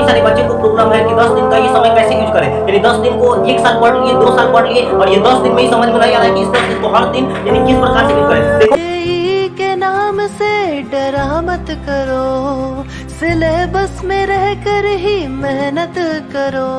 सारे बच्चे को प्रॉब्लम है कि 10 दिन का ये समय कैसे यूज करें, यानी 10 दिन को 1 साल पढ़ लिए, 2 साल पढ़ लिए और ये 10 दिन में ही समझ में नहीं आ रहा है कि इस 10 दिन को हर दिन यानी किस प्रकार से यूज करें। देखो के नाम से डरा मत करो, सिलेबस में रहकर ही मेहनत करो।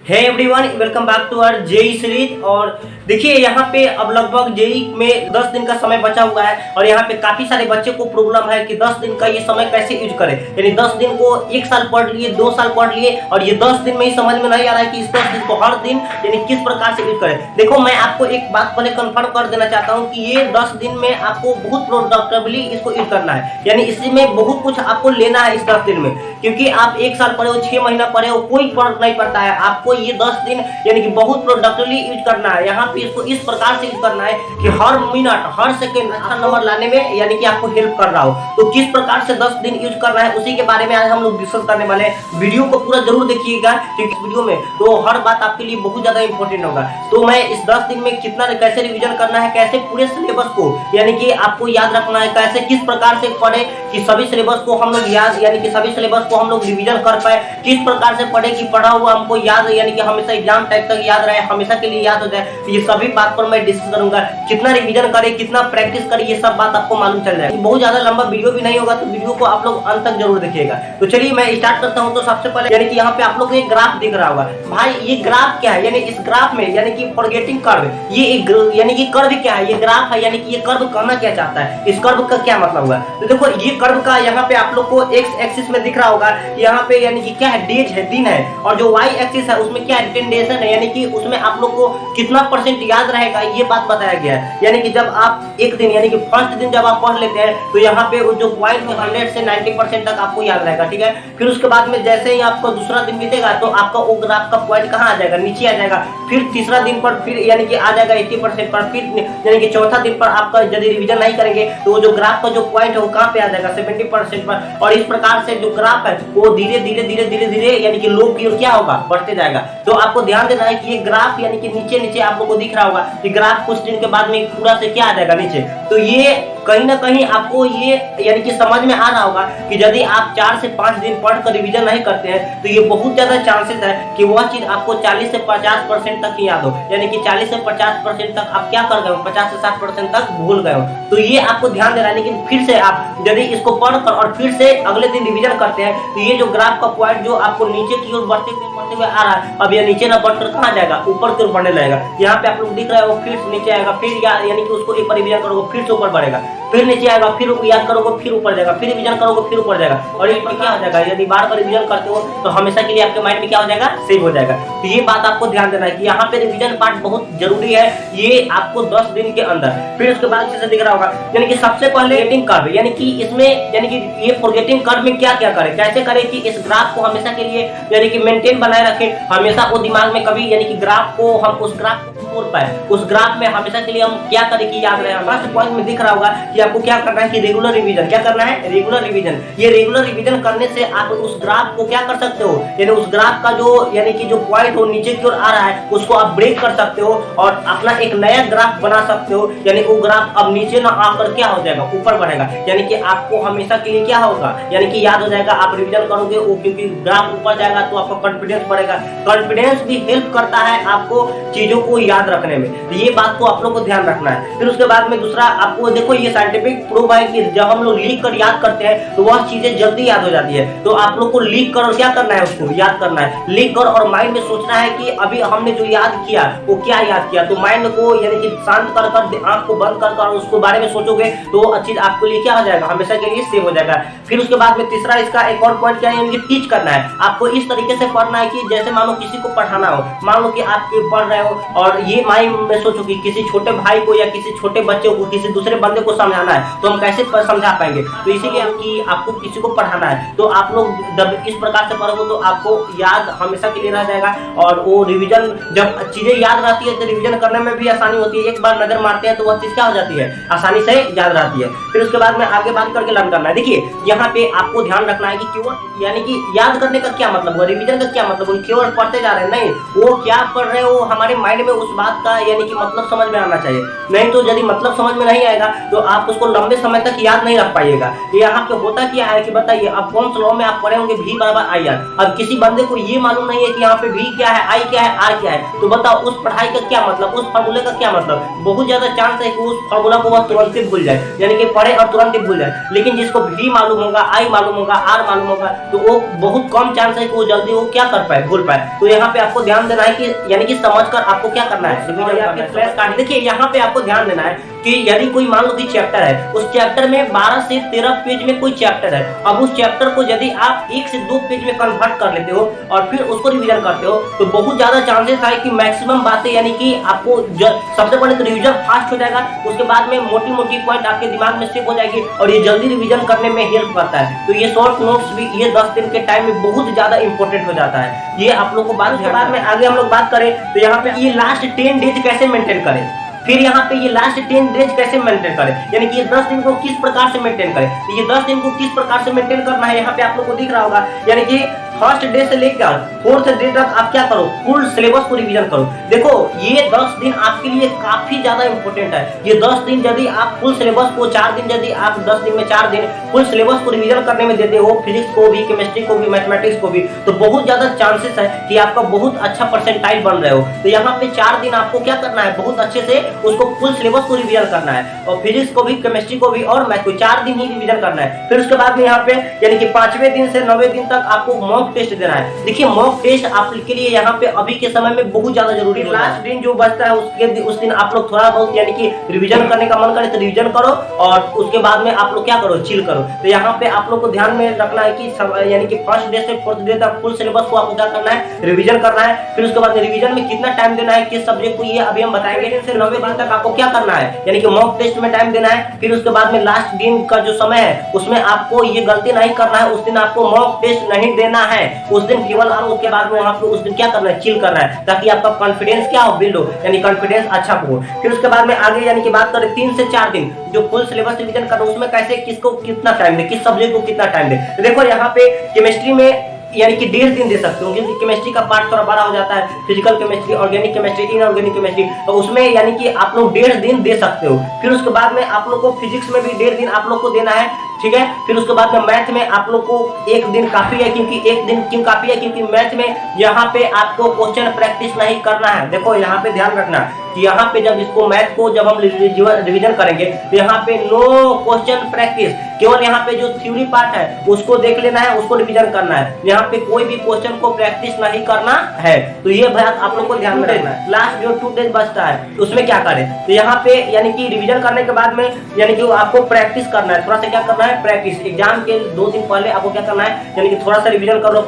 Hey everyone, welcome back to our JEE series. और देखिए यहाँ पे अब लगभग जेई में 10 दिन का समय बचा हुआ है और यहाँ पे काफी सारे बच्चे को प्रॉब्लम है कि 10 दिन का ये समय कैसे यूज करें, यानी 10 दिन को 1 साल पढ़ लिए, 2 साल पढ़ लिए और ये 10 दिन में ही समझ में नहीं आ रहा है कि इस 10 दिन को हर दिन यानी किस प्रकार से यूज करें। देखो मैं आपको एक बात पहले कंफर्म कर देना चाहता हूँ कि ये 10 दिन में आपको बहुत प्रोडक्टिवली इसको यूज करना है, यानी इसमें बहुत कुछ आपको लेना है इस 10 दिन में, क्योंकि आप 1 साल पढ़े हो, 6 महीना पढ़े हो, कोई फर्क नहीं पड़ता है। आपको ये 10 दिन यानी कि बहुत प्रोडक्टिवली यूज करना है। यहाँ पे इसको इस प्रकार से यूज करना है कि हर मिनट हर सेकंड अच्छा नंबर लाने में यानी कि आपको हेल्प कर रहा हो। तो किस प्रकार से 10 दिन यूज करना है उसी के बारे में आज हम लोग डिस्कस करने वाले हैं। वीडियो को पूरा जरूर देखिएगा क्योंकि इस वीडियो में तो हर बात आपके लिए बहुत ज्यादा इंपॉर्टेंट होगा। तो मैं इस 10 दिन में कितना कैसे रिवीजन करना है, कैसे पूरे सिलेबस को यानी कि आपको याद रखना है, कैसे किस प्रकार से पढ़े कि सभी सिलेबस को हम लोग याद यानी कि सभी सिलेबस को हम लोग रिवीजन कर पाए, किस प्रकार से पढ़े कि पढ़ा हुआ हमको याद यानी कि हमेशा एग्जाम टाइम तक याद रहे, हमेशा के लिए याद हो जाए। तो ये सभी बात पर मैं डिस्कस करूंगा, कितना रिवीजन करें, कितना प्रैक्टिस करें, ये सब बात आपको मालूम चल जाएगा। बहुत ज्यादा लंबा वीडियो भी नहीं होगा तो वीडियो को आप लोग अंत तक जरूर देखिएगा। तो चलिए मैं स्टार्ट करता हूं। तो सबसे पहले यानी कि यहाँ पे आप लोग को एक ग्राफ दिख रहा होगा। भाई ये ग्राफ क्या है, यानी इस ग्राफ में यानी कि फॉरगेटिंग कर्व, ये एक यानी कि कर्व क्या है, ये ग्राफ है, यानी कि ये कर्व कहना क्या चाहता है, इस कर्व का क्या मतलब हुआ। तो देखो ये कर्व का यहाँ पे आप लोग को एक्स एक्सिस में दिख रहा होगा, यहाँ पे यानी कि क्या है, डेज है, दिन है, और जो वाई एक्सिस है उसमें क्या है, टेंडेशन है, यानी कि उसमें आप लोग को कितना परसेंट याद रहेगा ये बात बताया गया है। यानी कि जब आप एक दिन यानी कि फर्स्ट दिन जब आप पढ़ लेते हैं तो यहाँ पे जो पॉइंट 100 से 90% तक आपको याद रहेगा, ठीक है। फिर उसके बाद में जैसे ही आपका दूसरा दिन बीतेगा तो आपका वो ग्राफ का पॉइंट कहाँ आ जाएगा, नीचे आ जाएगा। फिर तीसरा दिन पर फिर यानी कि आ जाएगा 80% पर, फिर यानी कि चौथा दिन पर आपका यदि रिवीजन नहीं करेंगे तो जो ग्राफ का जो पॉइंट है वो कहाँ पे आ जाएगा, 70% पर। और इस प्रकार से जो ग्राफ है वो धीरे धीरे धीरे धीरे धीरे यानी कि लो की ओर क्या होगा, बढ़ते जाएगा। तो आपको ध्यान देना है कि ये ग्राफ यानी कि नीचे नीचे आप लोग को दिख रहा होगा कि ग्राफ कुछ दिन के बाद में पूरा से क्या आ जाएगा नीचे। तो ये कहीं ना कहीं आपको ये यानी कि समझ में आ रहा होगा कि यदि आप 4 से 5 दिन पढ़कर रिवीजन नहीं करते हैं तो ये बहुत ज्यादा चांसेस है कि वह चीज आपको 40 से 50% तक ही याद हो, यानी कि 40 से 50% तक आप क्या कर गए हो, 50 से 60% तक भूल गए हो। तो ये आपको ध्यान देना है। लेकिन फिर से आप यदि इसको पढ़कर और फिर से अगले दिन रिवीजन करते हैं तो ये जो ग्राफ का पॉइंट जो आपको नीचे की ओर बढ़ते हुए आ रहा है, अब ये नीचे ना बढ़कर कहाँ जाएगा, ऊपर की ओर बढ़ने लगेगा। यहाँ पे आप लोग दिख रहा है वो फिर नीचे आएगा, फिर यानी कि उसको एक बार रिवीजन करोगे फिर से ऊपर बढ़ेगा, फिर नीचे आएगा, फिर याद करोगे फिर ऊपर जाएगा, फिर रिवीजन करोगे फिर ऊपर जाएगा। और ये क्या हो जाएगा, यदि बार बार रिवीजन करते हो तो हमेशा के लिए आपके माइंड में क्या हो जाएगा, सेव हो जाएगा। तो ये बात आपको ध्यान देना है कि यहाँ पे रिवीजन पार्ट बहुत जरूरी है, ये आपको 10 दिन के अंदर। फिर उसके बाद जैसे दिख रहा होगा यानी कि सबसे पहले फॉरगेटिंग कर्व, यानी कि इसमें यानी कि ये फॉरगेटिंग कर्व में क्या क्या करें, कैसे करें कि इस ग्राफ को हमेशा के लिए यानी कि मेंटेन बनाए रखें, हमेशा वो दिमाग में कभी यानी कि ग्राफ को हम उस ग्राफ को छोड़ पाए, उस ग्राफ में हमेशा के लिए हम क्या करें कि याद रहे। फर्स्ट पॉइंट में दिख रहा होगा कि आपको क्या करना है कि रेगुलर रिवीजन, क्या करना है, रेगुलर रिवीजन। ये रेगुलर रिवीजन करने से आप उस ग्राफ को क्या कर सकते हो, यानी उस ग्राफ का जो यानी कि जो पॉइंट हो नीचे की ओर आ रहा है उसको आप ब्रेक कर सकते हो और अपना एक नया ग्राफ बना सकते हो। यानी वो ग्राफ अब नीचे ना आकर क्या हो जाएगा, ऊपर बढ़ेगा, यानी कि आपको हमेशा के लिए क्या होगा, यानी कि याद हो जाएगा। आप रिवीजन करोगे वो क्योंकि ग्राफ ऊपर जाएगा तो आपका कॉन्फिडेंस बढ़ेगा। कॉन्फिडेंस भी हेल्प करता है आपको चीजों को याद रखने में, तो ये बात को आप लोग को ध्यान रखना है। फिर उसके बाद में दूसरा आपको देखो ये साइंटिफिक प्रूफ है कि जब हम लोग लिख कर याद करते हैं तो वह चीजें जल्दी याद हो जाती है। तो आप लोग को लिख कर और क्या करना है, उसको याद करना है, लिख कर और माइंड में सोचना है कि अभी हमने जो याद किया वो क्या याद किया। तो माइंड को यानी कि शांत कर कर आंख को बंद कर कर उसको बारे में सोचोगे तो वो चीज आपके लिए क्या हो जाएगा, हमेशा के लिए सेव हो जाएगा। फिर उसके बाद में तीसरा इसका एक और पॉइंट क्या है, यानी कि टीच करना है। आपको इस तरीके से पढ़ना है कि जैसे मान लो किसी को पढ़ाना हो, मान लो कि आप पढ़ रहे हो और ये माइंड में सोचो कि किसी छोटे भाई को या किसी छोटे बच्चे को किसी दूसरे बंदे को समझाना है तो हम कैसे समझा पाएंगे। तो इसीलिए आपको किसी को पढ़ाना है तो आप लोग जब इस प्रकार से पढ़ोगे तो आपको याद हमेशा के लिए रह जाएगा। और वो रिवीजन जब चीजें याद रहती है तो रिवीजन करने में भी आसानी होती है, एक बार नजर मारते हैं तो वह चीज क्या हो जाती है, आसानी से याद रहती है। फिर उसके बाद में आगे बात करके लर्न करना है। देखिए यहाँ पे आपको ध्यान रखना है कि केवल यानी कि याद करने का क्या मतलब हुआ, रिवीजन का क्या मतलब हुआ, केवल पढ़ते जा रहे हैं नहीं, वो क्या पढ़ रहे हो हमारे माइंड में उस बात का यानी कि मतलब समझ में आना चाहिए। नहीं तो यदि मतलब समझ में नहीं आएगा तो आप उसको लंबे समय तक याद नहीं रख पाइएगा। यहाँ पे होता क्या है कि बताइए, अब कौन सा लॉ में आप पढ़े होंगे V बराबर आई आर। अब किसी बंदे को ये मालूम नहीं है कि यहाँ पे V क्या है, I क्या है, R क्या है, तो बताओ उस पढ़ाई का क्या मतलब, उस फार्मूले का क्या मतलब। बहुत ज्यादा चांस है कि उस फार्मूला को वह तुरंत ही भूल जाए, यानी कि पढ़े और तुरंत ही भूल जाए। लेकिन जिसको V मालूम होगा, I मालूम होगा, R मालूम होगा, तो वो बहुत कम चांस है कि वो जल्दी वो क्या कर पाए, भूल पाए। तो यहाँ पे आपको ध्यान देना है कि यानी कि समझकर आपको क्या करना है। देखिए यहाँ पे आपको ध्यान देना है कि यदि कोई मान लो कि चैप्टर है, उस चैप्टर में 12 से 13 पेज में कोई चैप्टर है। अब उस चैप्टर को यदि आप 1 से 2 पेज में कन्वर्ट कर लेते हो और फिर उसको रिवीजन करते हो तो बहुत ज्यादा चांसेस है कि मैक्सिमम बातें यानी कि आपको सबसे पहले तो रिवीजन फास्ट हो जाएगा, उसके बाद में मोटी मोटी पॉइंट आपके दिमाग में स्टिक हो जाएगी और ये जल्दी रिवीजन करने में हेल्प करता है। तो ये शॉर्ट नोट्स भी ये 10 दिन के टाइम में बहुत ज्यादा इंपॉर्टेंट हो जाता है। ये आप लोग को बाद में आगे हम लोग बात करें तो यहाँ पे ये लास्ट 10 डेज कैसे मेंटेन करें, फिर यहाँ पे ये लास्ट 10 डेज कैसे मेंटेन करें, यानी कि ये 10 दिन को किस प्रकार से मेंटेन करें। तो ये 10 दिन को किस प्रकार से मेंटेन करना है यहाँ पे आप लोग को दिख रहा होगा। यानी कि फर्स्ट डे से लेकर 4th डे तक आप क्या करो, फुल सिलेबस को रिवीजन करो। देखो ये 10 दिन आपके लिए काफी ज्यादा इंपॉर्टेंट है। ये 10 दिन यदि आप फुल सिलेबस को 4 दिन, यदि आप 10 दिन में 4 दिन फुल सिलेबस को रिवीजन करने में देते हो, फिजिक्स को भी, केमिस्ट्री को भी, मैथमेटिक्स को भी, तो बहुत ज्यादा चांसेस है कि आपका बहुत अच्छा परसेंटाइल बन रहे हो। तो यहाँ पे 4 दिन आपको क्या करना है, बहुत अच्छे से उसको फुल सिलेबस को रिवीजन करना है और फिजिक्स को भी, केमिस्ट्री को भी और मैथ को 4 दिन ही रिवीजन करना है। फिर उसके बाद में यहाँ पे यानी कि 5वें दिन से 9वें दिन तक आपको मॉक टेस्ट देना है। देखिए मॉक टेस्ट आपके लिए यहाँ पे अभी के समय में बहुत ज्यादा जरूरी है। लास्ट दिन जो बचता है उस दिन आप लोग थोड़ा बहुत यानी कि रिवीजन करने का मन करे तो रिवीजन करो और उसके बाद में आप लोग क्या करो, चिल करो। तो यहाँ पे आप लोग को ध्यान में रखना है कि यानी कि फर्स्ट डे से 4th डे तक फुल सिलेबस को आपको क्या करना है, रिवीजन करना है। फिर उसके बाद रिवीजन में कितना टाइम देना है, किस सब्जेक्ट को, ये अभी हम बताएंगे। से 9वें दिन तक आपको क्या करना है, यानी कि मॉक टेस्ट में टाइम देना है। फिर उसके बाद में लास्ट दिन का जो समय है उसमें आपको ये गलती नहीं करना है, उस दिन आपको मॉक टेस्ट नहीं देना है। उस दिन केवल और उसके बाद में वहां पे उस दिन क्या करना है, चिल करना है, ताकि आपका कॉन्फिडेंस क्या हो, बिल्ड हो, यानी कॉन्फिडेंस अच्छा हो। फिर उसके बाद में आगे यानी कि बात करें 3 से 4 दिन जो फुल सिलेबस रिवीजन करना, उसमें कैसे किसको कितना टाइम दे, किस सब्जेक्ट को कितना टाइम दे। तो देखो यहाँ पे केमिस्ट्री में यानी कि 1.5 दिन दे सकते हो, क्योंकि केमिस्ट्री का पार्ट थोड़ा बड़ा हो जाता है, physical chemistry, organic chemistry, inorganic chemistry, तो उसमें यानी कि आप लोग 1.5 दिन दे सकते हो। फिर उसके बाद में आप लोग को फिजिक्स में भी 1.5 दिन आप लोग को देना है, ठीक है। फिर उसके बाद में मैथ में आप लोग को 1 दिन काफी है, क्योंकि 1 दिन क्यों काफी है, क्योंकि मैथ में यहाँ पे आपको क्वेश्चन प्रैक्टिस नहीं करना है। देखो यहाँ पे ध्यान रखना कि यहाँ पे जब इसको मैथ को जब हम रिवीजन करेंगे तो यहाँ पे नो क्वेश्चन प्रैक्टिस, केवल यहाँ पे जो थ्योरी पार्ट है उसको देख लेना है, उसको रिवीजन करना है। यहाँ पे कोई भी क्वेश्चन को प्रैक्टिस नहीं करना है। तो ये बात आप लोग को ध्यान में रखना है। लास्ट जो 2 डेज बचता है उसमें क्या करें, तो यहाँ पे यानी कि रिवीजन करने के बाद में यानी कि आपको प्रैक्टिस करना है, थोड़ा सा क्या करना है, प्रैक्टिस। एग्जाम के 2 दिन पहले आपको क्या करना है, यानी कि थोड़ा सा रिवीजन कर लो,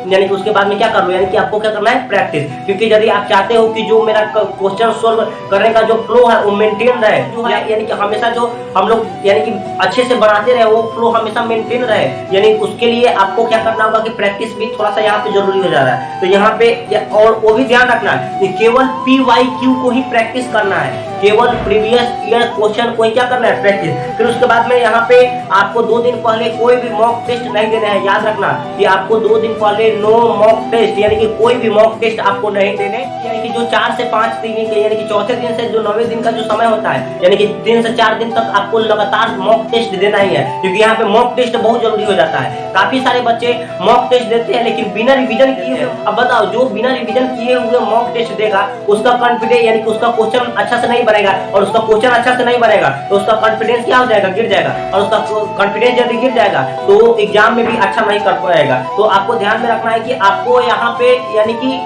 यानी कि उसके बाद में क्या कर लो, यानी कि आपको क्या करना है, प्रैक्टिस। क्योंकि यदि आप चाहते हो कि जो मेरा क्वेश्चन सोल्व करने का जो फ्लो है वो मेंटेन रहे, यानी कि हमेशा जो हम लोग यानी कि अच्छे से बनाते रहे वो फ्लो हमेशा मेंटेन रहे, यानी उसके लिए आपको क्या करना होगा कि प्रैक्टिस भी थोड़ा सा यहाँ पे जरूरी हो जा रहा है। तो यहाँ पे और वो भी ध्यान रखना है कि केवल PYQ को ही प्रैक्टिस करना है, केवल प्रीवियस ईयर क्वेश्चन को ही क्या करना है, प्रैक्टिस। फिर उसके बाद में यहाँ पे आपको 2 दिन पहले कोई भी मॉक टेस्ट नहीं देना है। याद रखना कि आपको 2 दिन पहले नो मॉक टेस्ट, यानी कि कोई भी मॉक टेस्ट आपको नहीं देने। यानी कि जो 4 से 5 दिन के यानी कि चौथे दिन से जो 9वें दिन का जो समय होता है, यानी कि 3 से 4 दिन तक आपको लगातार मॉक टेस्ट देना ही है, क्योंकि यहाँ पे मॉक टेस्ट बहुत जरूरी हो जाता है। काफी सारे बच्चे मॉक टेस्ट देते हैं लेकिन बिना रिवीजन किए। अब बताओ जो बिना रिवीजन किए हुए मॉक टेस्ट देगा उसका कॉन्फिडेंस यानी कि उसका क्वेश्चन अच्छा से नहीं बनेगा, और उसका क्वेश्चन अच्छा से नहीं बनेगा तो उसका कॉन्फिडेंस क्या हो जाएगा, गिर जाएगा। और उसका कॉन्फिडेंस यदि गिर जाएगा तो एग्जाम में भी अच्छा नहीं कर पाएगा। तो आपको ध्यान में रखना है कि आपको यहाँ पे यानी कि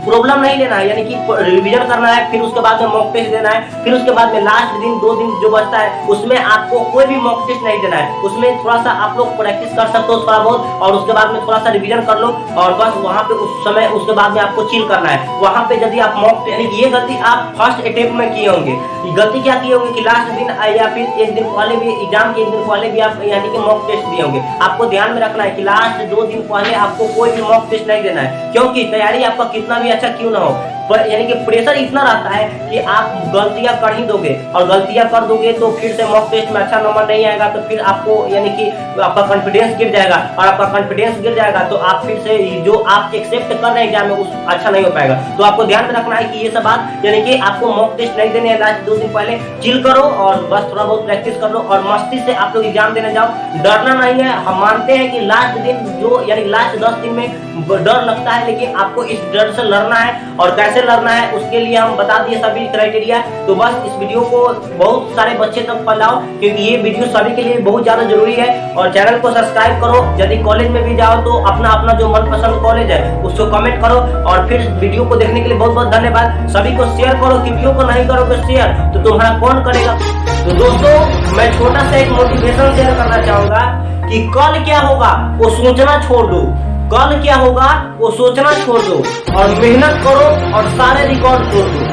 प्रॉब्लम नहीं लेना है, यानी कि रिवीजन करना है, फिर उसके बाद में मॉक टेस्ट देना है। फिर उसके बाद में लास्ट दिन 2 दिन जो बचता है उसमें आपको कोई भी मॉक टेस्ट नहीं देना है। उसमें थोड़ा सा आप लोग प्रैक्टिस कर सकते हो थोड़ा बहुत, और उसके बाद में थोड़ा सा रिवीजन कर लो, और बस वहाँ पे उस समय उसके बाद में आपको चिल करना है। वहाँ पे यदि आप मॉक यानी कि ये गलती आप फर्स्ट अटेम्प्ट में किए होंगे, गलती क्या किए होंगे कि लास्ट दिन या फिर 1 दिन पहले भी, एग्जाम के 1 दिन पहले भी आप यानी कि मॉक टेस्ट दिए होंगे। आपको ध्यान में रखना है कि लास्ट 2 दिन पहले आपको कोई भी मॉक टेस्ट नहीं देना है, क्योंकि तैयारी आपका कितना भी अच्छा क्यों ना हो, यानी कि प्रेशर इतना रहता है कि आप गलतियां कर ही दोगे, और गलतियां कर दोगे तो फिर से मॉक टेस्ट में अच्छा नंबर नहीं आएगा, तो फिर आपको यानी कि आपका कॉन्फिडेंस गिर जाएगा, और आपका कॉन्फिडेंस गिर जाएगा तो आप फिर से जो आप एक्सेप्ट कर रहे हैं एग्जाम में उस अच्छा नहीं हो पाएगा। तो आपको ध्यान में रखना है कि ये सब बात, यानी कि आपको मॉक टेस्ट नहीं देने हैं लास्ट 2 दिन पहले, चिल करो और बस थोड़ा बहुत प्रैक्टिस कर लो और मस्ती से आप लोग एग्जाम देने जाओ। डरना नहीं है, हम मानते हैं कि लास्ट दिन जो यानी लास्ट 10 दिन में डर लगता है, लेकिन आपको इस डर से लड़ना है, और कैसे लड़ना है उसके लिए हम बता दिए सभी क्राइटेरिया। तो बस इस वीडियो को बहुत सारे बच्चे तक फैलाओ, क्योंकि ये वीडियो सभी के लिए बहुत ज्यादा जरूरी है। और चैनल को सब्सक्राइब करो, यदि कॉलेज में भी जाओ तो अपना अपना जो मनपसंद कॉलेज है उसको कमेंट करो, और फिर वीडियो को देखने के लिए बहुत बहुत धन्यवाद। सभी को शेयर करो, वीडियो को नहीं करोगे शेयर तो तुम्हारा कौन करेगा। तो दोस्तों मैं छोटा सा एक मोटिवेशन शेयर करना चाहूंगा कि कल क्या होगा वो सोचना छोड़ दो, कल क्या होगा वो सोचना छोड़ दो, और मेहनत करो और सारे रिकॉर्ड तोड़ दो।